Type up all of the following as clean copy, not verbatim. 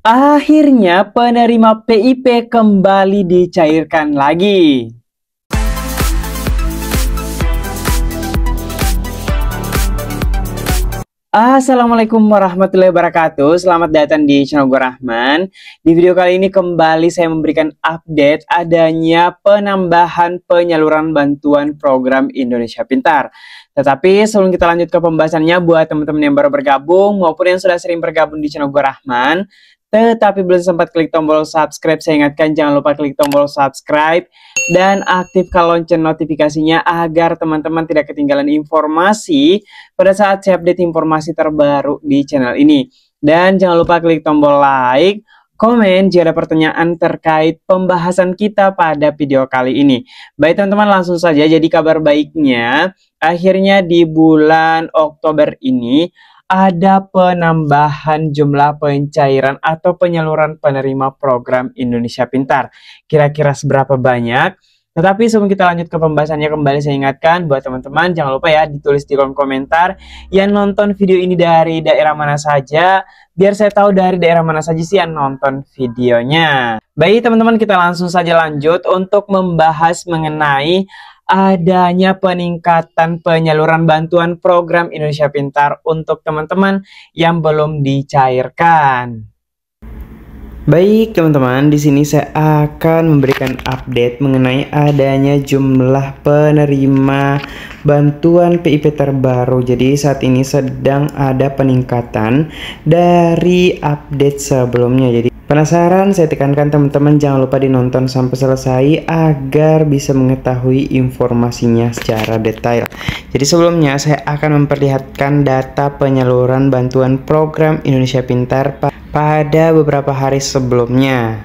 Akhirnya penerima PIP kembali dicairkan lagi. Assalamualaikum warahmatullahi wabarakatuh. Selamat datang di channel gue Rahman. Di video kali ini kembali saya memberikan update adanya penambahan penyaluran bantuan program Indonesia Pintar. Tetapi sebelum kita lanjut ke pembahasannya, buat teman-teman yang baru bergabung maupun yang sudah sering bergabung di channel gue Rahman, tetapi belum sempat klik tombol subscribe, saya ingatkan jangan lupa klik tombol subscribe dan aktifkan lonceng notifikasinya agar teman-teman tidak ketinggalan informasi pada saat saya update informasi terbaru di channel ini. Dan jangan lupa klik tombol like, komen jika ada pertanyaan terkait pembahasan kita pada video kali ini. Baik teman-teman, langsung saja. Jadi kabar baiknya, akhirnya di bulan Oktober ini ada penambahan jumlah pencairan atau penyaluran penerima program Indonesia Pintar. Kira-kira seberapa banyak? Tetapi sebelum kita lanjut ke pembahasannya, kembali saya ingatkan buat teman-teman jangan lupa ya ditulis di kolom komentar yang nonton video ini dari daerah mana saja, biar saya tahu dari daerah mana saja sih yang nonton videonya. Baik teman-teman, kita langsung saja lanjut untuk membahas mengenai adanya peningkatan penyaluran bantuan program Indonesia Pintar untuk teman-teman yang belum dicairkan. Baik teman-teman, di sini saya akan memberikan update mengenai adanya jumlah penerima bantuan PIP terbaru. Jadi saat ini sedang ada peningkatan dari update sebelumnya. Jadi penasaran, saya tekankan teman-teman jangan lupa dinonton sampai selesai agar bisa mengetahui informasinya secara detail. Jadi sebelumnya saya akan memperlihatkan data penyaluran bantuan program Indonesia Pintar pada beberapa hari sebelumnya.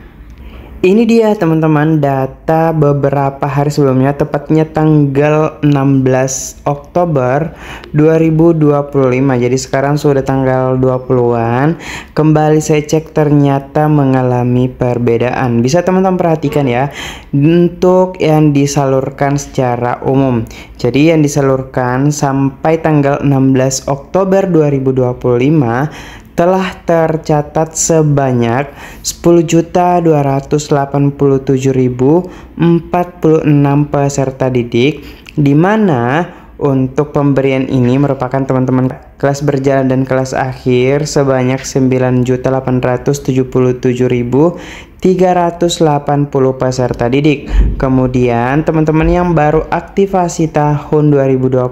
Ini dia teman-teman data beberapa hari sebelumnya, tepatnya tanggal 16 Oktober 2025. Jadi sekarang sudah tanggal 20-an. Kembali saya cek ternyata mengalami perbedaan. Bisa teman-teman perhatikan ya, untuk yang disalurkan secara umum. Jadi yang disalurkan sampai tanggal 16 Oktober 2025 telah tercatat sebanyak 10.287.046 peserta didik, di mana untuk pemberian ini merupakan teman-teman kelas berjalan dan kelas akhir sebanyak 9.877.380 peserta didik. Kemudian teman-teman yang baru aktivasi tahun 2025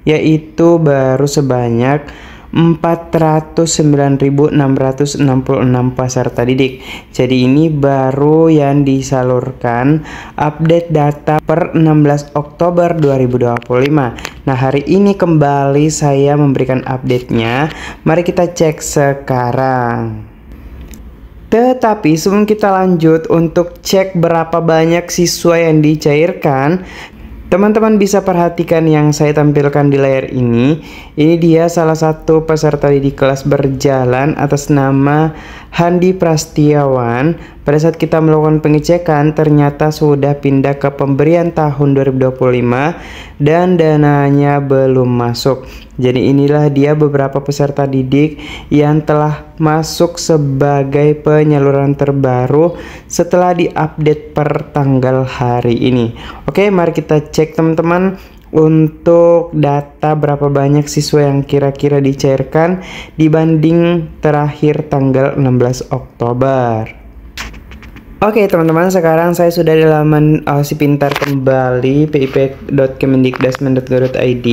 yaitu baru sebanyak 409.666 peserta didik. Jadi ini baru yang disalurkan update data per 16 Oktober 2025. Nah, hari ini kembali saya memberikan update-nya. Mari kita cek sekarang. Tetapi sebelum kita lanjut untuk cek berapa banyak siswa yang dicairkan, teman-teman bisa perhatikan yang saya tampilkan di layar ini. Ini dia salah satu peserta didik kelas berjalan atas nama Handi Prastiawan. Pada saat kita melakukan pengecekan ternyata sudah pindah ke pemberian tahun 2025 dan dananya belum masuk. Jadi inilah dia beberapa peserta didik yang telah masuk sebagai penyaluran terbaru setelah diupdate per tanggal hari ini. Oke, mari kita cek teman-teman untuk data berapa banyak siswa yang kira-kira dicairkan dibanding terakhir tanggal 16 Oktober. Oke teman-teman, sekarang saya sudah di laman Si Pintar kembali, pip.kemendikdasmen.go.id.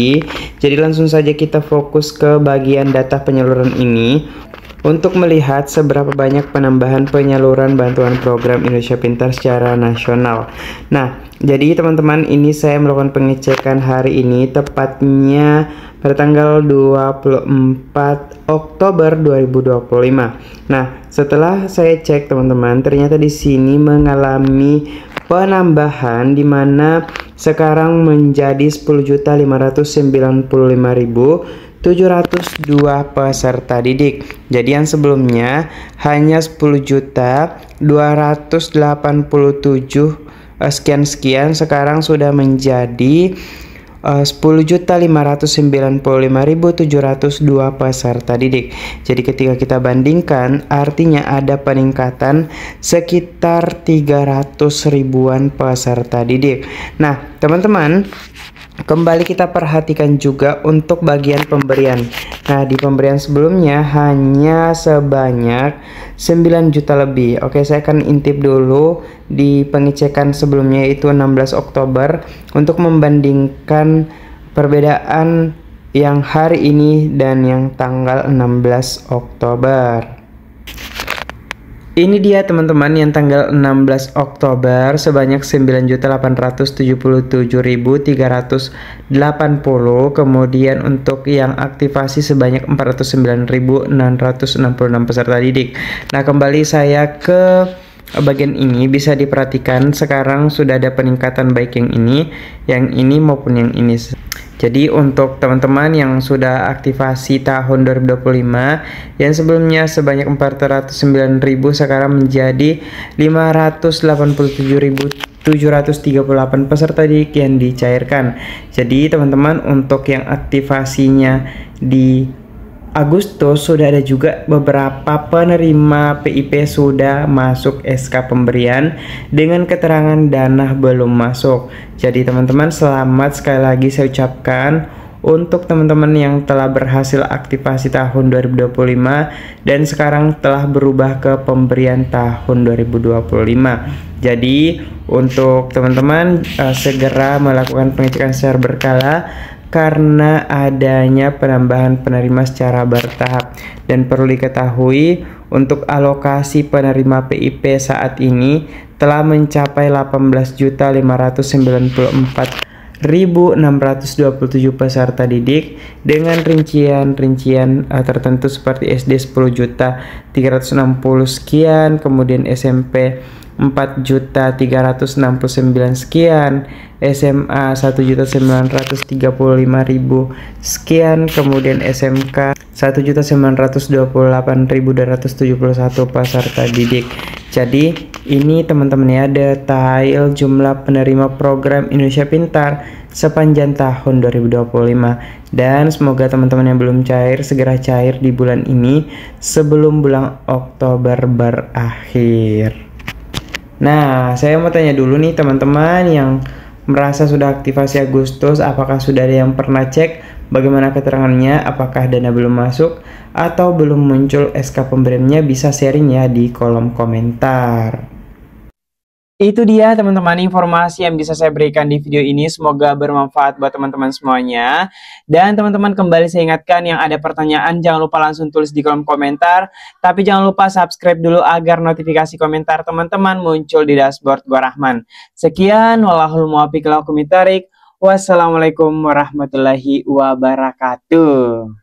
Jadi langsung saja kita fokus ke bagian data penyaluran ini untuk melihat seberapa banyak penambahan penyaluran bantuan program Indonesia Pintar secara nasional. Nah, jadi teman-teman, ini saya melakukan pengecekan hari ini tepatnya pada tanggal 24 Oktober 2025. Nah, setelah saya cek teman-teman, ternyata di sini mengalami penambahan di mana sekarang menjadi 10.595.702 peserta didik. Jadi yang sebelumnya hanya 10.287 sekian-sekian, sekarang sudah menjadi 10.595.702 peserta didik. Jadi ketika kita bandingkan, artinya ada peningkatan sekitar 300 ribuan peserta didik. Nah, teman-teman, kembali kita perhatikan juga untuk bagian pemberian. Nah, di pemberian sebelumnya hanya sebanyak 9 juta lebih. Oke, saya akan intip dulu di pengecekan sebelumnya, yaitu 16 Oktober untuk membandingkan perbedaan yang hari ini dan yang tanggal 16 Oktober. Ini dia teman-teman yang tanggal 16 Oktober sebanyak 9.877.380. Kemudian untuk yang aktivasi sebanyak 409.666 peserta didik. Nah, kembali saya ke bagian ini, bisa diperhatikan sekarang sudah ada peningkatan baik yang ini maupun yang ini. Jadi untuk teman-teman yang sudah aktivasi tahun 2025 yang sebelumnya sebanyak 409.000 sekarang menjadi 587.738 peserta didik yang dicairkan. Jadi teman-teman, untuk yang aktivasinya di Agustus sudah ada juga beberapa penerima PIP sudah masuk SK pemberian dengan keterangan dana belum masuk. Jadi teman-teman, selamat sekali lagi saya ucapkan untuk teman-teman yang telah berhasil aktivasi tahun 2025 dan sekarang telah berubah ke pemberian tahun 2025. Jadi untuk teman-teman segera melakukan pengecekan secara berkala karena adanya penambahan penerima secara bertahap. Dan perlu diketahui untuk alokasi penerima PIP saat ini telah mencapai 18.594.627 peserta didik dengan rincian tertentu seperti SD 10.360 sekian, kemudian SMP 4.369 sekian, SMA 1.935.000 sekian, kemudian SMK 1.928.271 peserta didik. Jadi ini teman-teman ya, detail jumlah penerima program Indonesia Pintar sepanjang tahun 2025. Dan semoga teman-teman yang belum cair segera cair di bulan ini sebelum bulan Oktober berakhir. Nah, saya mau tanya dulu nih teman-teman yang merasa sudah aktivasi Agustus, apakah sudah ada yang pernah cek bagaimana keterangannya, apakah dana belum masuk atau belum muncul SK pemberiannya? Bisa sharing ya di kolom komentar. Itu dia teman-teman informasi yang bisa saya berikan di video ini, semoga bermanfaat buat teman-teman semuanya. Dan teman-teman, kembali saya ingatkan yang ada pertanyaan jangan lupa langsung tulis di kolom komentar. Tapi jangan lupa subscribe dulu agar notifikasi komentar teman-teman muncul di dashboard Gua Rahman. Sekian, wallahul muwaffiq ila aqwamit thoriq. Wassalamualaikum warahmatullahi wabarakatuh.